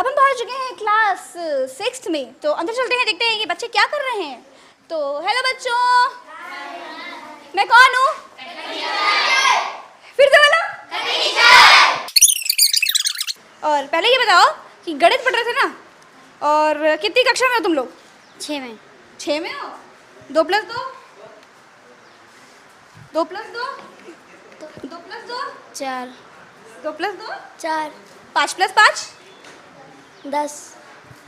अब हम पहुंच चुके हैं क्लास 6th में, तो अंदर चलते हैं, देखते हैं ये बच्चे क्या कर रहे हैं। तो हेलो बच्चों, मैं कौन हूँ? फिर से बोलो। और पहले ये बताओ कि गणित पढ़ रहे थे ना, और कितनी कक्षा में हो तुम लोग? 6 में। 6 में हो? 2 + 2 2 + 2 2 + 2 4 2 + 2 4 5 + 5 10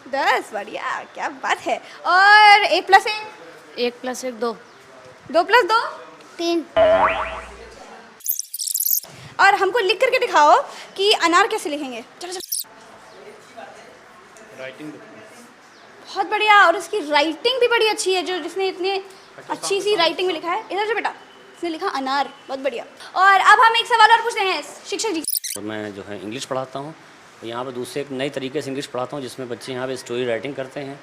10। बढ़िया, क्या बात है। और 1 + 1 1 + 1 2 2 + 2 3 और हमको लिख करके दिखाओ कि अनार कैसे लिखेंगे। चलो चलो। राइटिंग बहुत बढ़िया, और इसकी राइटिंग भी बड़ी अच्छी है, जो जिसने इतनी अच्छी सी राइटिंग में लिखा है। इधर से बेटा, इसने लिखा अनार, बहुत बढ़िया। और अब हम एक सवाल और पूछते हैं शिक्षक जी। और मैं जो है इंग्लिश पढ़ाता हूँ, यहाँ पे दूसरे एक नई तरीके से इंग्लिश पढ़ाता हूँ, जिसमें बच्चे यहाँ पे स्टोरी राइटिंग करते हैं।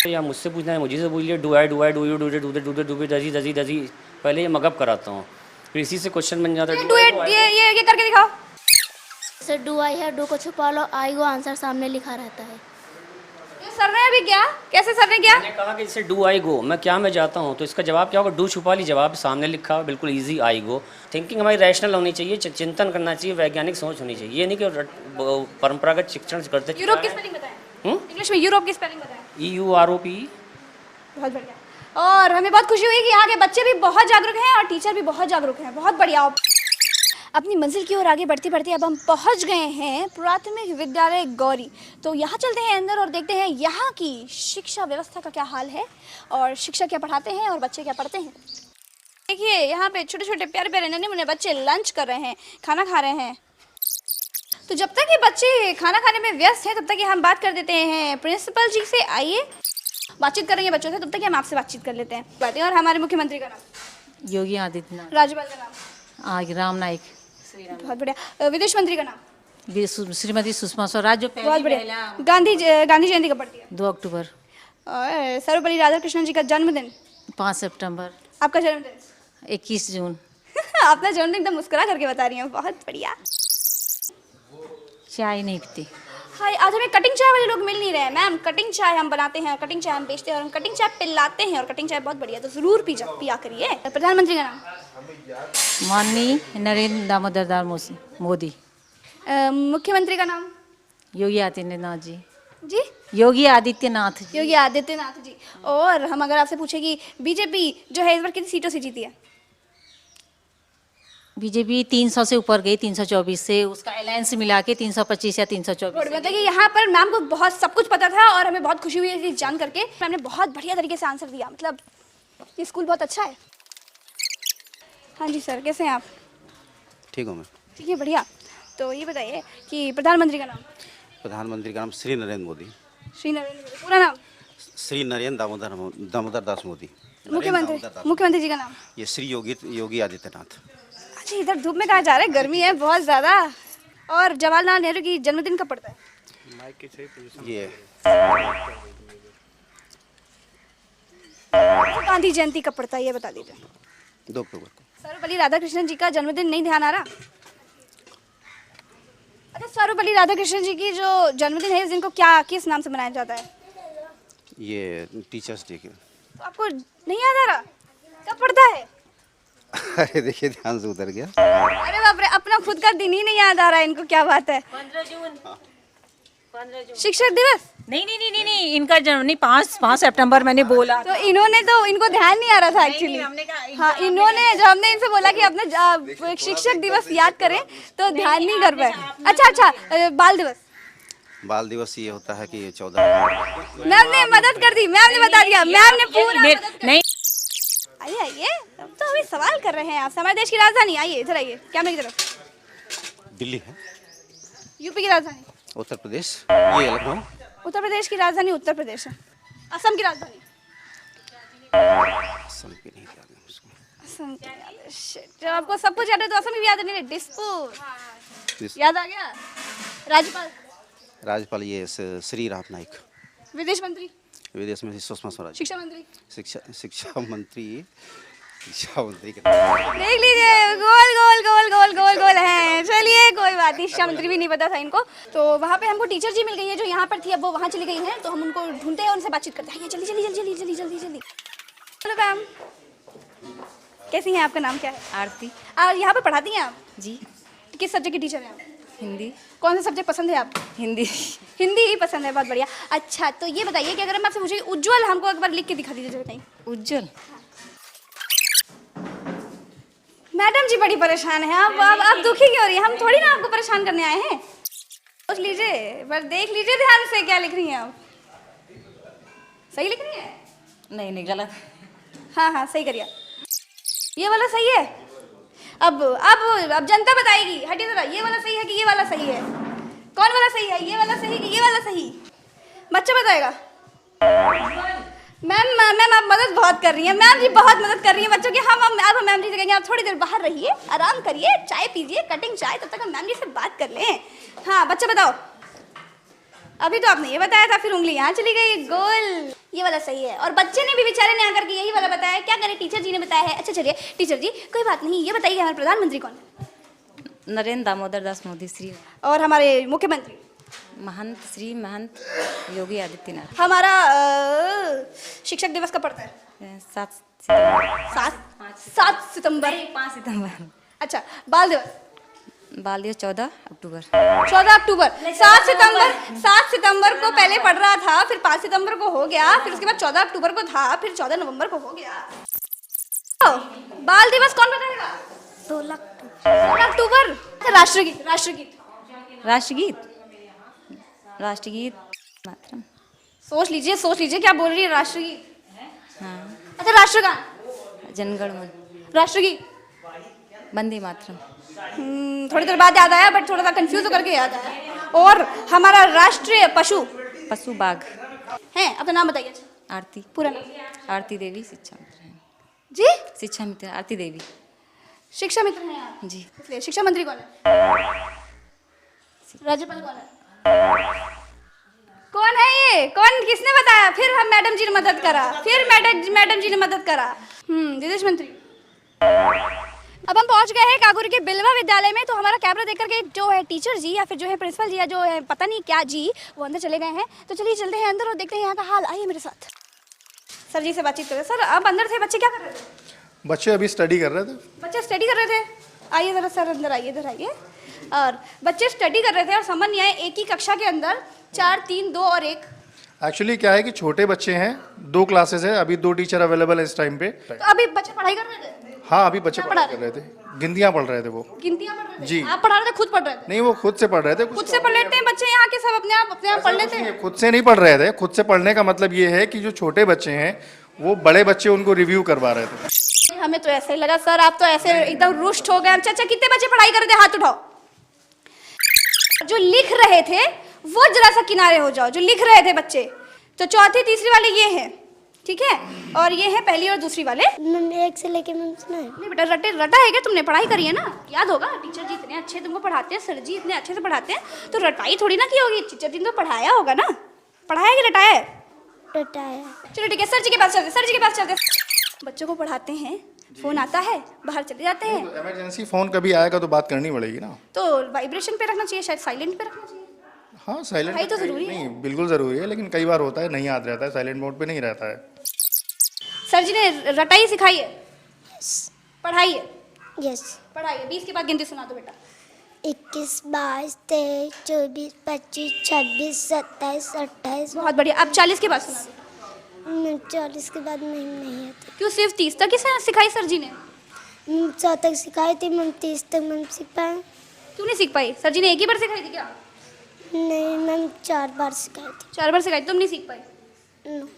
या मुझसे पूछना है, मुझे से पूछ लिया, do I do you do do do डजी डजी डजी, पहले ये मगअप कराता हूँ, फिर इसी से क्वेश्चन बन जाता है। डू इट, ये करके दिखाओ। सर डू आई है, डू को छुपा लो, आई वो आंसर सामने लिखा रहता है। ये सर ने अभी क्या, कैसे सर ने क्या? मैंने कहा कि जैसे डू आई गो, मैं जाता हूँ, तो इसका जवाब क्या होगा? डू छुपा ली, जवाब सामने लिखा हुआ, बिल्कुल इजी। आई गो। थिंकिंग हमारी रैशनल होनी चाहिए, चिंतन करना चाहिए, वैज्ञानिक सोच होनी चाहिए। ये नहीं कि परंपरागत शिक्षण करते। यूरोप की स्पेलिंग बताएं। इंग्लिश में यूरोप की स्पेलिंग बताएं। EUROP। बहुत बढ़िया। और हमें बहुत खुशी हुई कि यहाँ के बच्चे भी बहुत जागरूक हैं और टीचर भी बहुत जागरूक हैं। बहुत बढ़िया। अपनी मंजिल की ओर आगे बढ़ते बढ़ते अब हम पहुँच गए हैं प्राथमिक विद्यालय गौरी। तो यहाँ चलते हैं अंदर और देखते हैं यहाँ की शिक्षा व्यवस्था का क्या हाल है, और शिक्षक क्या पढ़ाते हैं और बच्चे क्या पढ़ते हैं। देखिए यहाँ पे छोटे छोटे प्यारे प्यारे नन्हे मुन्ने बच्चे लंच कर रहे हैं, खाना खा रहे हैं। तो जब तक ये बच्चे खाना खाने में व्यस्त हैं, तब तक ये हम बात कर देते हैं प्रिंसिपल जी से। आइए बातचीत करेंगे बच्चों से, तब तक हम आपसे बातचीत कर लेते हैं। बातें। और हमारे मुख्यमंत्री का नाम? योगी आदित्यनाथ। राज्यपाल का नाम? आगे राम नाइक। बहुत बढ़िया। विदेश मंत्री का नाम? श्रीमती सुषमा स्वराज, जो बहुत बढ़िया। गांधी जयंती कब पड़ती है? 2 अक्टूबर। और सर्वपल्ली राधाकृष्णन जी का जन्मदिन? 5 सितंबर। आपका जन्मदिन? 21 जून। अपना जन्मदिन एकदम मुस्कुरा करके बता रही हूँ, बहुत बढ़िया। चाय नहीं पीती। हाय, आज हमें कटिंग चाय वाले लोग मिल नहीं रहे हैं। मैम, कटिंग चाय हम बनाते हैं, कटिंग चाय हम बेचते हैं, और हम कटिंग चाय पिलाते हैं, और कटिंग चाय बहुत बढ़िया, तो जरूर पिया करिए। प्रधानमंत्री का नाम? माननीय नरेंद्र दामोदर दास मोदी। मुख्यमंत्री का नाम? योगी आदित्यनाथ जी। जी, योगी आदित्यनाथ जी। योगी आदित्यनाथ जी। और हम अगर आपसे पूछे कि बीजेपी जो है इस बार कितनी सीटों से जीती है? बीजेपी 300 से ऊपर गई, 324 से, उसका अलायंस मिला के 325 या 324। मतलब कि यहाँ पर मैम को बहुत सब कुछ पता था, और हमें बहुत खुशी हुई है जान करके। मैम ने बहुत बढ़िया तरीके से आंसर दिया, मतलब ये स्कूल बहुत अच्छा है। हाँ जी सर, कैसे हैं आप? ठीक हूँ मैं। ठीक है, बढ़िया। तो ये बताइए कि प्रधानमंत्री का नाम? प्रधानमंत्री का नाम श्री नरेंद्र मोदी। श्री नरेंद्र मोदी। पूरा नाम? श्री नरेंद्र दामोदर दास मोदी। मुख्यमंत्री जी का नाम? ये श्री योगी आदित्यनाथ। अच्छा, इधर धूप में कहाँ जा रहे हैं? गर्मी है बहुत ज़्यादा। और जवाहरलाल नेहरू की जन्मदिन कब पड़ता है? ये गांधी जयंती कब पड़ता है, ये बता दीजिए। 2 अक्टूबर को। सर्वपल्ली राधाकृष्णन जी का जन्मदिन नहीं ध्यान आ रहा? अच्छा, सर्वपल्ली राधाकृष्णन जी की जो जन्मदिन है, इस दिन को क्या, किस नाम से मनाया जाता है? ये टीचर्स डे के। तो आपको नहीं याद आ रहा? कब पड़ता है? अरे देखिए, ध्यान से उतर गया। अरे बाप रे, अपना खुद का दिन ही नहीं याद आ रहा है इनको, क्या बात है। 15 जून। शिक्षक दिवस? नहीं, इनका जन्म नहीं, 5 सितंबर मैंने बोला। तो इनको ध्यान नहीं आ रहा था एक्चुअली। हाँ, इन्होंने जब हमने इनसे बोला कि अपने शिक्षक दिवस याद करें, तो ध्यान नहीं कर पाए। अच्छा, बाल दिवस? बाल दिवस ये होता है कि 14। मैम ने मदद कर दी, मैम ने बता दिया, मैम ने पूरा नहीं। आइए, अब तो हमें सवाल कर रहे हैं आप। हमारे देश की राजधानी? आइए इधर, आइए कैमरे की तरफ। दिल्ली है। यूपी की राजधानी? उत्तर प्रदेश। ये लखनऊ। उत्तर प्रदेश की राजधानी उत्तर प्रदेश है। असम की राजधानी? असम की नहीं याद है मुझको। असम की याद है। Shit, जब आपको सब कुछ याद है तो असम की भी याद नहीं है। दिसपुर याद आ गया। राज्यपाल ये श्री राम नाइक। विदेश मंत्री? विदेश में सुषमा स्वराज। शिक्षा मंत्री? शिक्षा मंत्री इच्छा बोलते कि देख लीजिए, गोल गोल गोल गोल गोल गोल है। चलिए कोई बात नहीं, शिक्षा मंत्री भी नहीं पता था इनको। तो वहाँ पे हमको टीचर जी मिल गई है जो यहाँ पर थी, अब वो वहाँ चली गई हैं, तो हम उनको ढूंढते हैं, उनसे बातचीत करते हैं। जल्दी जल्दी जल्दी जल्दी जल्दी जल्दी। हेलो मैम, कैसी हैं? आपका नाम क्या है? आरती और यहाँ पर पढ़ाती हैं आप? जी। किस सब्जेक्ट की टीचर हैं आप? हिंदी। कौन सा सब्जेक्ट पसंद है आपको? हिंदी। हिंदी ही पसंद है, बहुत बढ़िया। अच्छा तो ये बताइए कि अगर मैं आपसे पूछूँ उज्जवल हमको एक बार लिख के दिखा दीजिए जरा कहीं। उज्जवल। मैडम जी बड़ी परेशान है, आप दुखी क्यों हो रही हैं? हम थोड़ी ना आपको परेशान करने आए हैं। सोच लीजिए, पर देख लीजिए ध्यान से क्या लिख रही हैं आप। सही लिख रही हैं? नहीं नहीं गलत। हाँ हाँ सही करिए। ये वाला सही है? अब जनता बताएगी। हटिए जरा, ये वाला सही है कि ये वाला सही है? कौन वाला सही है, ये वाला सही कि ये वाला सही? बच्चा बताएगा। मैम मैम आप मदद बहुत कर रही हैं, मैम जी बहुत मदद कर रही हैं बच्चों की। अब मैम जी से कहेंगे आप थोड़ी देर बाहर रहिए, आराम करिए, चाय पीजिए, कटिंग चाय, तब तक हम मैम जी से बात कर लें। हाँ बच्चा बताओ। अभी तो आपने ये बताया था, फिर उंगली यहाँ चली गई। गोल, ये वाला सही है। और बच्चे ने भी बेचारे ने आकर के यही वाला बताया। क्या करें, टीचर जी ने बताया है। अच्छा चलिए टीचर जी कोई बात नहीं, ये बताइए हमारे प्रधानमंत्री कौन है? नरेंद्र दामोदर दास मोदी श्री। और हमारे मुख्यमंत्री? महंत श्री महंत योगी आदित्यनाथ। हमारा शिक्षक दिवस कब पड़ता है? 7 सितंबर। 7 सितंबर। 5 सितंबर। अच्छा, बाल दिवस? बाल दिवस 14 अक्टूबर। 14 अक्टूबर। 7 सितंबर को पहले पढ़ रहा था, फिर 5 सितंबर को हो गया, फिर उसके बाद 14 अक्टूबर को था, फिर 14 नवंबर को हो गया। बाल दिवस कौन बताएगा? 16 अक्टूबर। राष्ट्रगीत? राष्ट्रगीत। राष्ट्रगीत मातरम। सोच लीजिए क्या बोल रही है। राष्ट्रगीत? हाँ। अच्छा राष्ट्रगान? जनगण मन। राष्ट्रगीत? वंदे मातरम। थोड़ी देर बाद याद आया, बट थोड़ा सा कंफ्यूज होकर के याद आया। और हमारा राष्ट्रीय पशु? पशु बाघ हैं। अपना नाम बताइए। आरती। पूरा नाम? आरती देवी शिक्षा मित्र हैं। जी? शिक्षा मित्र आरती देवी। शिक्षा मित्र हैं आप? जी। इसलिए शिक्षा मंत्री कौन है? राज्यपाल कौन है? कौन है ये? कौन, किसने बताया? फिर हम मैडम जी ने मदद करा, फिर मैडम जी ने मदद करा। विदेश मंत्री? अब हम पहुंच गए हैं कागुरी के बिलवा विद्यालय में। तो हमारा कैमरा देख करके जो है टीचर जी या फिर जो है प्रिंसिपल जी या जो है पता नहीं क्या जी, वो अंदर चले गए हैं। तो चलिए चलते हैं अंदर और देखते हैं यहाँ का हाल। आइए मेरे साथ। सर जी से बातचीत करें। सर अब अंदर थे, बच्चे क्या कर रहे थे? बच्चे अभी स्टडी कर रहे थे। बच्चे स्टडी कर रहे थे? आइए ज़रा सर अंदर आइए, इधर आइए। और बच्चे स्टडी कर रहे थे और समझ नहीं आए, एक ही कक्षा के अंदर 4 3 2 और 1। एक्चुअली क्या है कि छोटे बच्चे हैं, 2 क्लासेस है, अभी 2 टीचर अवेलेबल है इस टाइम पे। तो अभी बच्चे पढ़ाई कर रहे थे? हाँ अभी बच्चे क्या पढ़ाई कर रहे थे, गिनतियाँ पढ़ रहे थे वो। गिनतियाँ पढ़ रहे थे? जी। आप पढ़ा रहे थे? खुद पढ़ रहे थे? नहीं वो खुद से पढ़ रहे थे। खुद से पढ़ लेते हैं बच्चे यहाँ के सब, अपने आप पढ़ लेते हैं? खुद से नहीं पढ़ रहे थे। खुद से पढ़ने का मतलब ये है कि जो छोटे बच्चे हैं वो बड़े बच्चे उनको रिव्यू करवा रहे थे। हमें तो ऐसे ही लगा सर, आप तो ऐसे एकदम रुष्ट हो गए। अच्छा कितने बच्चे पढ़ाई कर रहे थे? हाथ उठाओ। जो लिख रहे थे वो जरा सा किनारे हो जाओ, जो लिख रहे थे बच्चे। तो चौथी तीसरी वाले ये हैं, ठीक है, और ये है पहली और दूसरी वाले। मैम 1 से लेके मैम सुना है। नहीं बेटा, रटा है क्या तुमने? पढ़ाई करी है ना, याद होगा। टीचर जी इतने अच्छे तुमको पढ़ाते हैं, सर जी इतने अच्छे से पढ़ाते हैं, तो रटाई थोड़ी ना की होगी। टीचर जी ने तो पढ़ाया होगा ना। पढ़ाया कि रटाया है? रटाया। चलो ठीक है, सर जी के पास चलते। बच्चों को पढ़ाते हैं, फोन आता है, बाहर चले जाते हैं। इमरजेंसी फोन कभी आएगा तो बात करनी पड़ेगी ना। तो वाइब्रेशन पे रखना चाहिए, शायद साइलेंट पे रखना चाहिए। हाँ साइलेंट पढ़ाई तो जरूरी है। नहीं, बिल्कुल जरूरी है, लेकिन कई बार होता है नहीं याद रहता है, साइलेंट मोड पे नहीं रहता है। सर जी ने रटाई सिखाई है, पढ़ाई है? यस। पढ़ाई है। 20 के बाद गिनती सुना दो बेटा। 21 22 23 24 25 26 27 28। बहुत बढ़िया। अब 40 के बाद सुना दो। 40 के बाद नहीं आती। क्यों सिर्फ 30 तक ही सिखाई सर जी ने? 100 तक सिखाई थी मैम, 30 तक मैम सीख पाए। क्यों नहीं सीख पाई? सर जी ने एक ही बार सिखाई थी क्या? नहीं मैम 4 बार सिखाई थी। 4 बार सिखाई, तुम नहीं सीख पाई? नो।